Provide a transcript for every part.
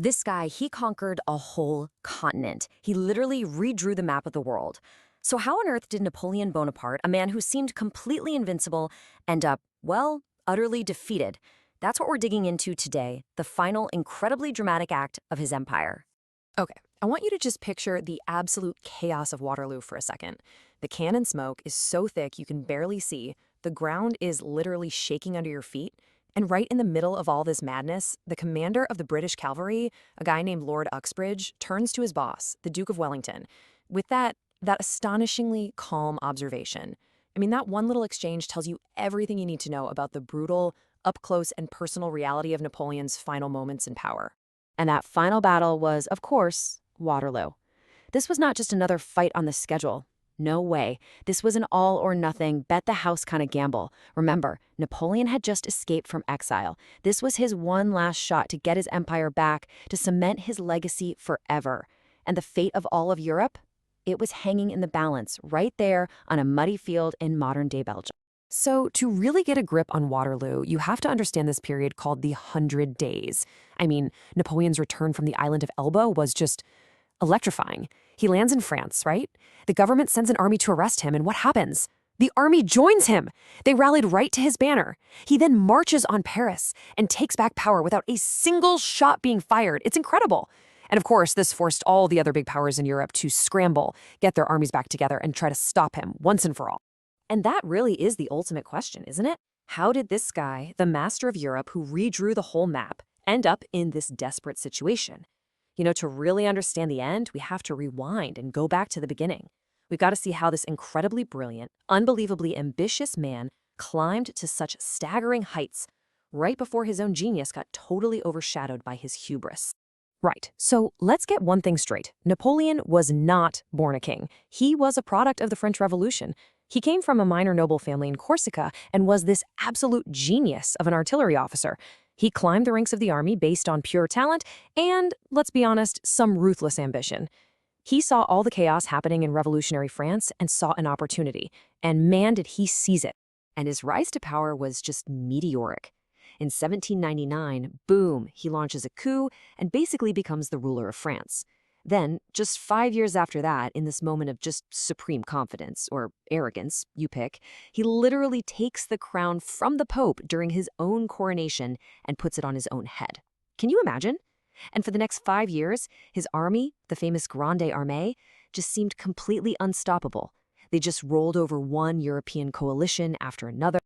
This guy, he conquered a whole continent. He literally redrew the map of the world. So how on earth did Napoleon Bonaparte, a man who seemed completely invincible, end up, well, utterly defeated? That's what we're digging into today, the final incredibly dramatic act of his empire. Okay, I want you to just picture the absolute chaos of Waterloo for a second. The cannon smoke is so thick you can barely see, the ground is literally shaking under your feet, and right in the middle of all this madness, the commander of the British cavalry, a guy named Lord Uxbridge, turns to his boss, the Duke of Wellington, with that astonishingly calm observation. I mean, that one little exchange tells you everything you need to know about the brutal, up-close and personal reality of Napoleon's final moments in power. And that final battle was, of course, Waterloo. This was not just another fight on the schedule. No way. This was an all-or-nothing, bet-the-house kind of gamble. Remember, Napoleon had just escaped from exile. This was his one last shot to get his empire back, to cement his legacy forever. And the fate of all of Europe? It was hanging in the balance, right there on a muddy field in modern-day Belgium. So, to really get a grip on Waterloo, you have to understand this period called the 100 Days. I mean, Napoleon's return from the island of Elba was just electrifying. He lands in France, right? The government sends an army to arrest him, and what happens? The army joins him! They rallied right to his banner. He then marches on Paris and takes back power without a single shot being fired. It's incredible. And of course, this forced all the other big powers in Europe to scramble, get their armies back together, and try to stop him once and for all. And that really is the ultimate question, isn't it? How did this guy, the master of Europe who redrew the whole map, end up in this desperate situation? You know, to really understand the end, we have to rewind and go back to the beginning. We've got to see how this incredibly brilliant, unbelievably ambitious man climbed to such staggering heights right before his own genius got totally overshadowed by his hubris. Right, so let's get one thing straight. Napoleon was not born a king. He was a product of the French Revolution. He came from a minor noble family in Corsica and was this absolute genius of an artillery officer. He climbed the ranks of the army based on pure talent and, let's be honest, some ruthless ambition. He saw all the chaos happening in revolutionary France and saw an opportunity. And man, did he seize it. And his rise to power was just meteoric. In 1799, boom, he launches a coup and basically becomes the ruler of France. Then, just 5 years after that, in this moment of just supreme confidence, or arrogance, you pick, he literally takes the crown from the Pope during his own coronation and puts it on his own head. Can you imagine? And for the next 5 years, his army, the famous Grande Armée, just seemed completely unstoppable. They just rolled over one European coalition after another.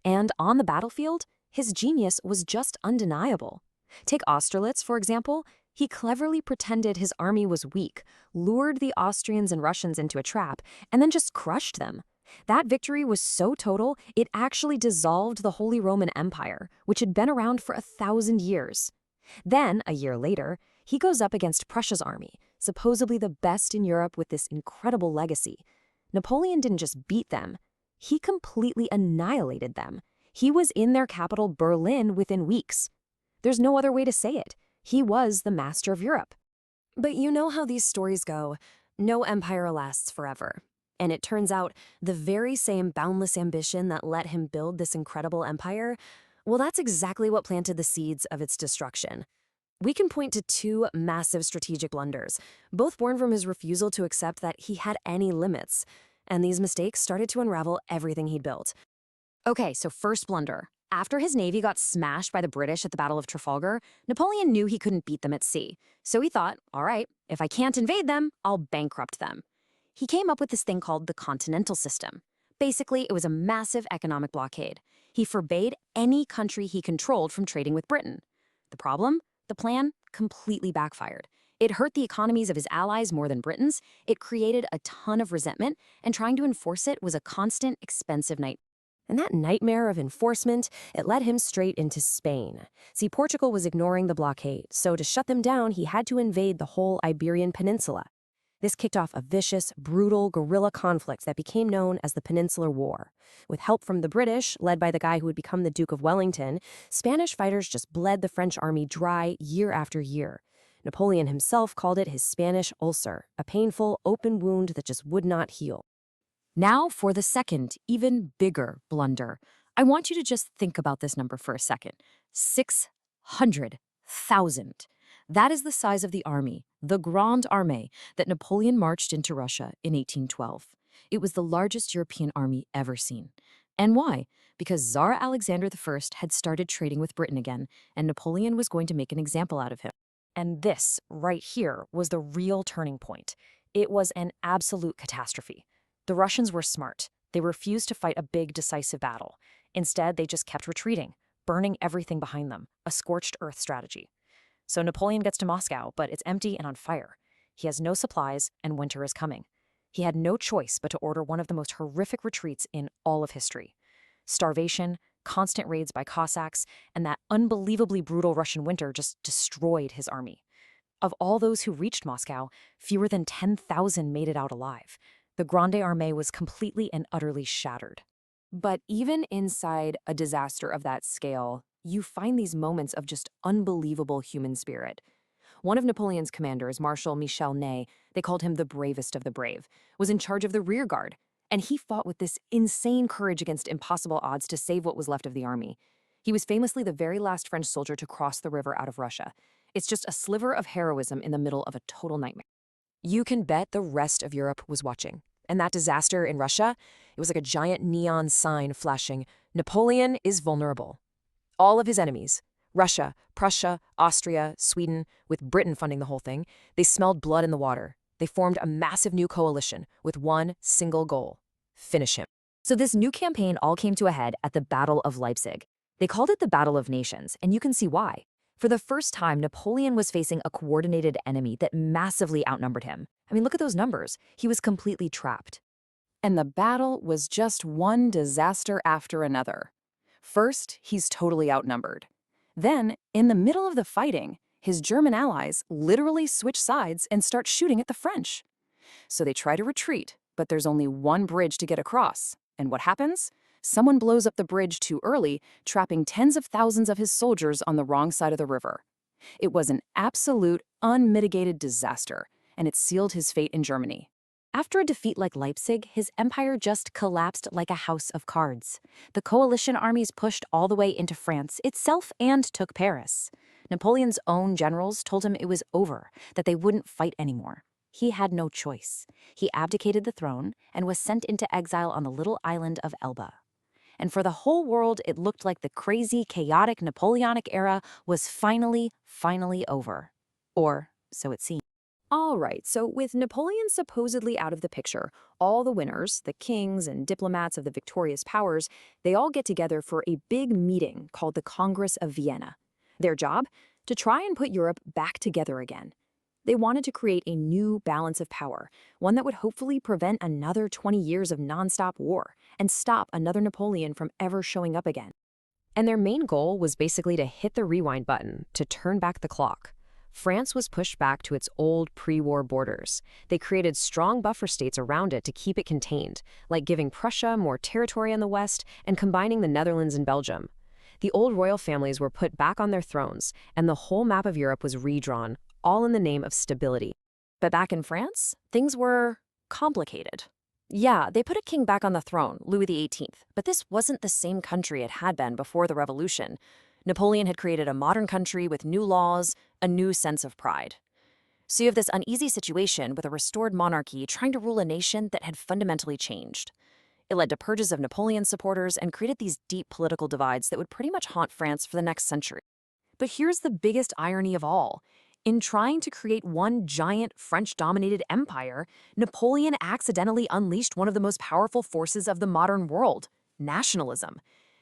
And on the battlefield, his genius was just undeniable. Take Austerlitz, for example. He cleverly pretended his army was weak, lured the Austrians and Russians into a trap, and then just crushed them. That victory was so total, it actually dissolved the Holy Roman Empire, which had been around for 1,000 years. Then, a year later, he goes up against Prussia's army, supposedly the best in Europe with this incredible legacy. Napoleon didn't just beat them, he completely annihilated them. He was in their capital, Berlin, within weeks. There's no other way to say it. He was the master of Europe. But you know how these stories go. No empire lasts forever. And it turns out the very same boundless ambition that let him build this incredible empire, well, that's exactly what planted the seeds of its destruction. We can point to two massive strategic blunders, both born from his refusal to accept that he had any limits. And these mistakes started to unravel everything he'd built. Okay, so first blunder. After his navy got smashed by the British at the Battle of Trafalgar, Napoleon knew he couldn't beat them at sea. So he thought, all right, if I can't invade them, I'll bankrupt them. He came up with this thing called the Continental System. Basically, it was a massive economic blockade. He forbade any country he controlled from trading with Britain. The problem? The plan completely backfired. It hurt the economies of his allies more than Britain's, it created a ton of resentment, and trying to enforce it was a constant, expensive nightmare. And that nightmare of enforcement, it led him straight into Spain. See, Portugal was ignoring the blockade, so to shut them down, he had to invade the whole Iberian Peninsula. This kicked off a vicious, brutal guerrilla conflict that became known as the Peninsular War. With help from the British, led by the guy who would become the Duke of Wellington, Spanish fighters just bled the French army dry year after year. Napoleon himself called it his Spanish ulcer, a painful, open wound that just would not heal. Now for the second, even bigger blunder. I want you to just think about this number for a second. 600,000. That is the size of the army, the Grande Armée, that Napoleon marched into Russia in 1812. It was the largest European army ever seen. And why? Because Tsar Alexander I had started trading with Britain again, and Napoleon was going to make an example out of him. And this, right here, was the real turning point. It was an absolute catastrophe. The Russians were smart. They refused to fight a big, decisive battle. Instead, they just kept retreating, burning everything behind them, a scorched earth strategy. So Napoleon gets to Moscow, but it's empty and on fire. He has no supplies, and winter is coming. He had no choice but to order one of the most horrific retreats in all of history. Starvation, constant raids by Cossacks, and that unbelievably brutal Russian winter just destroyed his army. Of all those who reached Moscow, fewer than 10,000 made it out alive. The Grande Armée was completely and utterly shattered. But even inside a disaster of that scale, you find these moments of just unbelievable human spirit. One of Napoleon's commanders, Marshal Michel Ney, they called him the bravest of the brave, was in charge of the rear guard, and he fought with this insane courage against impossible odds to save what was left of the army. He was famously the very last French soldier to cross the river out of Russia. It's just a sliver of heroism in the middle of a total nightmare. You can bet the rest of Europe was watching. And that disaster in Russia, it was like a giant neon sign flashing, Napoleon is vulnerable. All of his enemies, Russia, Prussia, Austria, Sweden, with Britain funding the whole thing, they smelled blood in the water. They formed a massive new coalition with one single goal: finish him. So this new campaign all came to a head at the Battle of Leipzig. They called it the Battle of Nations, and you can see why. For the first time, Napoleon was facing a coordinated enemy that massively outnumbered him. I mean, look at those numbers. He was completely trapped. And the battle was just one disaster after another. First, he's totally outnumbered. Then, in the middle of the fighting, his German allies literally switch sides and start shooting at the French. So they try to retreat, but there's only one bridge to get across. And what happens? Someone blows up the bridge too early, trapping tens of thousands of his soldiers on the wrong side of the river. It was an absolute, unmitigated disaster, and it sealed his fate in Germany. After a defeat like Leipzig, his empire just collapsed like a house of cards. The coalition armies pushed all the way into France itself and took Paris. Napoleon's own generals told him it was over, that they wouldn't fight anymore. He had no choice. He abdicated the throne and was sent into exile on the little island of Elba. And for the whole world, it looked like the crazy, chaotic Napoleonic era was finally over. Or so it seemed. All right, so with Napoleon supposedly out of the picture, all the winners, the kings and diplomats of the victorious powers, they all get together for a big meeting called the Congress of Vienna. Their job? To try and put Europe back together again. They wanted to create a new balance of power, one that would hopefully prevent another 20 years of nonstop war and stop another Napoleon from ever showing up again. And their main goal was basically to hit the rewind button, to turn back the clock. France was pushed back to its old pre-war borders. They created strong buffer states around it to keep it contained, like giving Prussia more territory in the west and combining the Netherlands and Belgium. The old royal families were put back on their thrones, and the whole map of Europe was redrawn, all in the name of stability. But back in France, things were complicated. Yeah, they put a king back on the throne, Louis XVIII, but this wasn't the same country it had been before the Revolution. Napoleon had created a modern country with new laws, a new sense of pride. So you have this uneasy situation with a restored monarchy trying to rule a nation that had fundamentally changed. It led to purges of Napoleon supporters and created these deep political divides that would pretty much haunt France for the next century. But here's the biggest irony of all. In trying to create one giant French-dominated empire, Napoleon accidentally unleashed one of the most powerful forces of the modern world: nationalism.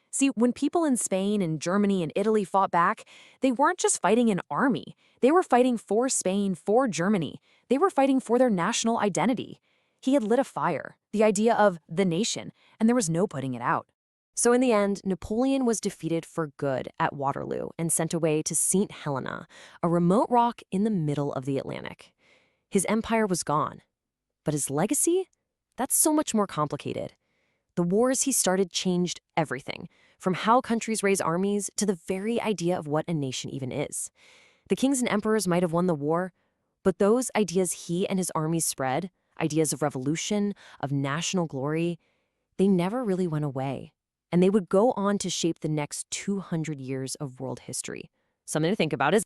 See, when people in Spain and Germany and Italy fought back, they weren't just fighting an army. They were fighting for Spain, for Germany. They were fighting for their national identity. He had lit a fire, the idea of the nation, and there was no putting it out. So in the end, Napoleon was defeated for good at Waterloo and sent away to St. Helena, a remote rock in the middle of the Atlantic. His empire was gone. But his legacy? That's so much more complicated. The wars he started changed everything, from how countries raise armies to the very idea of what a nation even is. The kings and emperors might have won the war, but those ideas he and his armies spread, ideas of revolution, of national glory, they never really went away. And they would go on to shape the next 200 years of world history. Something to think about is